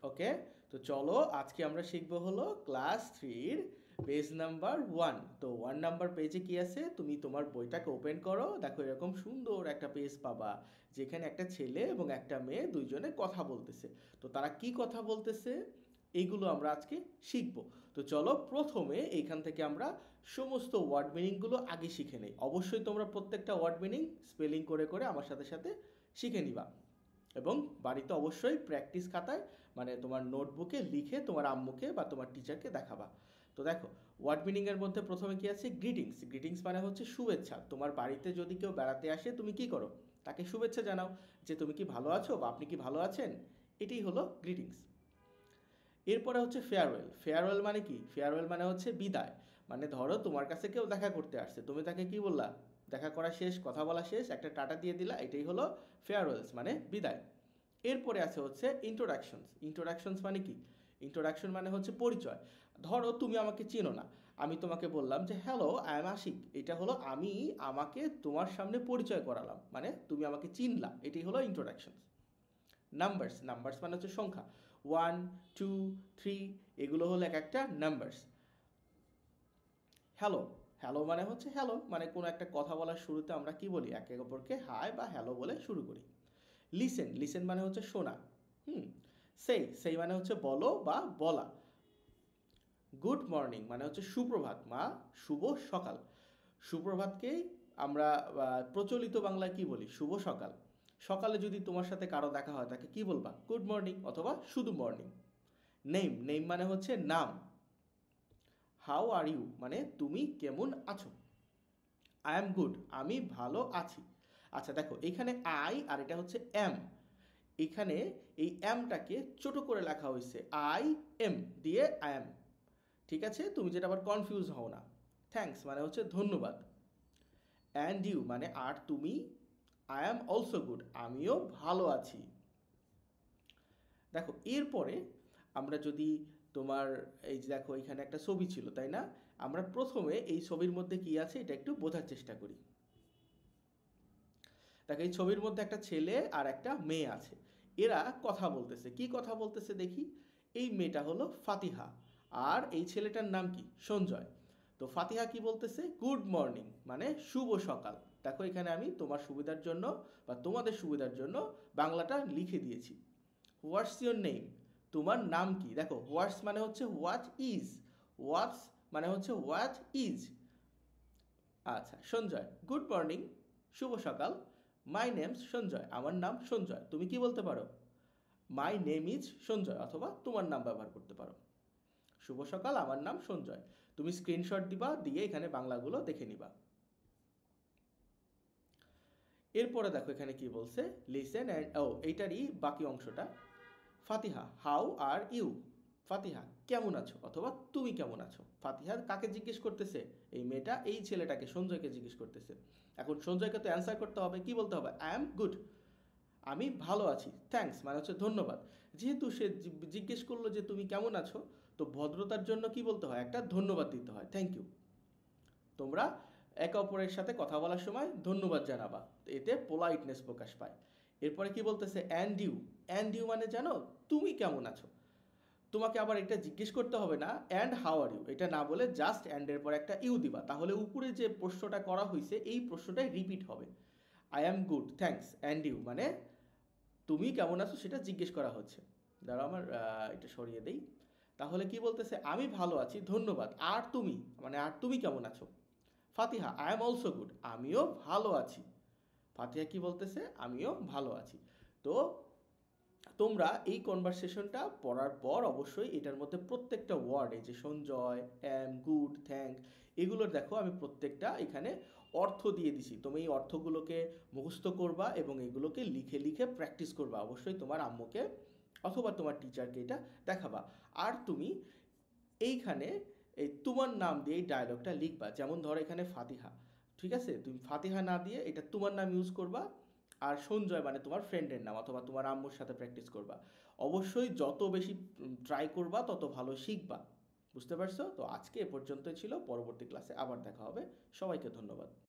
ওকে, তো চলো আজকে আমরা শিখবো হলো ক্লাস 3-র পেজ নাম্বার 1। তো 1 নাম্বার পেজে কি আছে, তুমি তোমার বইটাকে ওপেন করো, দেখো এরকম সুন্দর একটা পেজ পাবা যেখানে একটা ছেলে এবং একটা মেয়ে দুইজনে কথা বলতেছে। তো তারা কি কথা বলতেছে এইগুলো আমরা আজকে শিখবো। তো চলো প্রথমে এইখান থেকে আমরা সমস্ত ওয়ার্ড মিনিংগুলো আগে শিখে নেই। অবশ্যই তোমরা প্রত্যেকটা ওয়ার্ড মিনিং স্পেলিং করে করে আমার সাথে সাথে শিখে নিবা এবং বাড়িতে অবশ্যই প্র্যাকটিস খাতায় মানে তোমার নোটবুকে লিখে তোমার আম্মুকে বা তোমার টিচারকে দেখাবা। তো দেখো ওয়ার্ড মিনিংয়ের মধ্যে প্রথমে কি আছে, গ্রিটিংস। গ্রিটিংস মানে হচ্ছে শুভেচ্ছা। তোমার বাড়িতে যদি কেউ বেড়াতে আসে তুমি কি করো, তাকে শুভেচ্ছা জানাও যে তুমি কি ভালো আছো বা আপনি কি ভালো আছেন, এটাই হলো গ্রিটিংস। এরপরে হচ্ছে ফেয়ারওয়েল। ফেয়ারওয়েল মানে কি, ফেয়ারওয়েল মানে হচ্ছে বিদায়। মানে ধরো তোমার কাছে কেউ দেখা করতে আসছে, তুমি তাকে কি বললা, দেখা করা শেষ, কথা বলা শেষ, একটা টাটা দিয়ে দিলা, এটাই হলো ফেয়ারওয়েলস মানে বিদায়। এরপরে আছে হচ্ছে ইন্ট্রোডাকশনস। ইন্ট্রোডাকশনস মানে কি, ইন্ট্রোডাকশন মানে হচ্ছে পরিচয়। ধরো তুমি আমাকে চেনো না, আমি তোমাকে বললাম যে হ্যালো আই এম আশিক, এটা হলো আমি আমাকে তোমার সামনে পরিচয় করালাম, মানে তুমি আমাকে চিনলা, এটাই হলো ইন্ট্রোডাকশনস। নাম্বারস, নাম্বারস মানে হচ্ছে সংখ্যা, 1 2 3 এগুলো হলো এক একটা নাম্বারস। হ্যালো, হ্যালো মানে হচ্ছে হ্যালো মানে কোনো একটা কথা বলার শুরুতে আমরা কি বলি, একে অপরকে হাই বা হ্যালো বলে শুরু করি। লিসেন, লিসেন মানে হচ্ছে শোনা। সেই, সেই মানে হচ্ছে বলো বা বলা। গুড মর্নিং মানে হচ্ছে সুপ্রভাত মা, শুভ সকাল। সুপ্রভাতকেই আমরা প্রচলিত বাংলায় কি বলি, শুভ সকাল। সকালে যদি তোমার সাথে কারো দেখা হয় তাকে কি বলবা, গুড মর্নিং অথবা শুধু মর্নিং। নেম, নেম মানে হচ্ছে নাম। হাউ আর ইউ মানে তুমি কেমন আছো। আই এম গুড আমি ভালো আছি। আচ্ছা দেখো এখানে আই আর এটা হচ্ছে এম, এখানে এই এমটাকে ছোট করে লেখা হয়েছে আই এম দিয়ে আই এম। ঠিক আছে, তুমি যেটা আবার কনফিউজ হও না। থ্যাঙ্কস মানে হচ্ছে ধন্যবাদ। অ্যান্ড ইউ মানে আর তুমি। আই অ্যাম অলসো গুড আমিও ভালো আছি। দেখো এরপরে আমরা যদি তোমার এই যে দেখো এখানে একটা ছবি ছিল তাই না, আমরা প্রথমে এই ছবির মধ্যে কি আছে এটা একটু বোঝার চেষ্টা করি। দেখো এই ছবির মধ্যে একটা ছেলে আর একটা মেয়ে আছে, এরা কথা বলতেছে। কি কথা বলতেছে দেখি, এই মেয়েটা হলো ফাতিহা আর এই ছেলেটার নাম কি, সঞ্জয়। তো ফাতিহা কি বলতেছে, গুড মর্নিং মানে শুভ সকাল। দেখো এখানে আমি তোমার সুবিধার জন্য বা তোমাদের সুবিধার জন্য বাংলাটা লিখে দিয়েছি। হোয়াটস ইয়োর নেম, তোমার নাম কি। দেখো হোয়াটস মানে হচ্ছে হোয়াট ইজ, হোয়াটস মানে হচ্ছে হোয়াট ইজ। আচ্ছা সঞ্জয়, গুড মর্নিং শুভ সকাল। মাই নেমস সঞ্জয় আমার নাম সঞ্জয়। তুমি কি বলতে পারো, মাই নেম ইজ সঞ্জয় অথবা তোমার নাম ব্যবহার করতে পারো। শুভ সকাল আমার নাম সঞ্জয়। তুমি স্ক্রিনশট দিবা, দিয়ে এখানে বাংলাগুলো দেখে নিবা। এরপরে দেখো এখানে কি বলছে, লিসেন অ্যান্ড এইটারই বাকি অংশটা। ফাতিহা হাউ আর ইউ, ফাতিহা কেমন আছো অথবা তুমি কেমন আছো। ফাতিহা কাকে জিজ্ঞেস করতেছে, এই মেয়েটা এই ছেলেটাকে সঞ্জয়কে জিজ্ঞেস করতেছে। এখন সঞ্জয়কে তো অ্যান্সার করতে হবে, কি বলতে হবে, আই এম গুড আমি ভালো আছি। থ্যাঙ্কস মানে হচ্ছে ধন্যবাদ। যেহেতু সে জিজ্ঞেস করলো যে তুমি কেমন আছো, তো ভদ্রতার জন্য কি বলতে হয়, একটা ধন্যবাদ দিতে হয়, থ্যাংক ইউ। তোমরা একে অপরের সাথে কথা বলার সময় ধন্যবাদ জানাবা, এতে পোলাইটনেস প্রকাশ পায়। এরপরে কি বলতেছে, অ্যান্ড ইউ। অ্যান্ড ইউ মানে জানো তুমি কেমন আছো। তোমাকে আবার এটা জিজ্ঞেস করতে হবে না অ্যান্ড হাউ আর ইউ, এটা না বলে জাস্ট অ্যান্ডের পর একটা ইউ দিবা, তাহলে উপরে যে প্রশ্নটা করা হয়েছে এই প্রশ্নটাই রিপিট হবে। I am good thanks and you মানে তুমি কেমন আছো সেটা জিজ্ঞেস করা হচ্ছে। দাঁড়াও আমার এটা সরিয়ে দেই। তাহলে কি বলতেছে, আমি ভালো আছি ধন্যবাদ, আর তুমি মানে আর তুমি কেমন আছো। ফাতিহা আই এম অলসো গুড আমিও ভালো আছি। ফাতিহা কি বলতেছে, আমিও ভালো আছি। তো তোমরা এই কনভারসেশনটা পড়ার পর অবশ্যই এটার মধ্যে প্রত্যেকটা ওয়ার্ড, এই যে সঞ্জয়, অ্যাম, গুড, থ্যাঙ্ক, এগুলোর দেখো আমি প্রত্যেকটা এখানে অর্থ দিয়ে দিছি। তুমি এই অর্থগুলোকে মুখস্থ করবা এবং এগুলোকে লিখে লিখে প্র্যাকটিস করবা। অবশ্যই তোমার আম্মুকে অথবা তোমার টিচারকে এটা দেখাবা। আর তুমি এইখানে এই তোমার নাম দিয়ে এই ডায়লগটা লিখবা। যেমন ধরো এখানে ফাতিহা, ঠিক আছে, তুমি ফাতিহা না দিয়ে এটা তোমার নাম ইউজ করবা। আর সঞ্জয় মানে তোমার ফ্রেন্ডের নাম অথবা তোমার আম্মুর সাথে প্র্যাকটিস করবা। অবশ্যই যত বেশি ট্রাই করবা তত ভালো শিখবা। বুঝতে পারছো? তো আজকে এ পর্যন্তই ছিল, পরবর্তী ক্লাসে আবার দেখা হবে। সবাইকে ধন্যবাদ।